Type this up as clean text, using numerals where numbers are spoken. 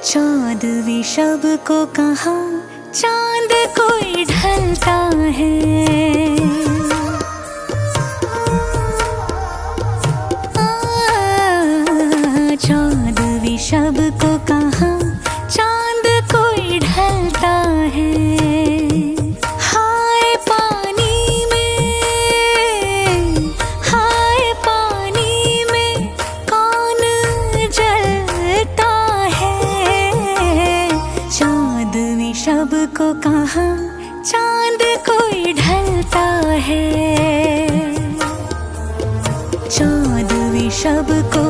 चौदहवीं शब को कहाँ चांद कोई ढलता है। चौदहवीं शब को कहाँ चांद कोई ढलता है। हाय पानी में कौन जलता है। चौदहवीं शब को कहाँ चांद कोई ढलता है। चौदहवीं शब को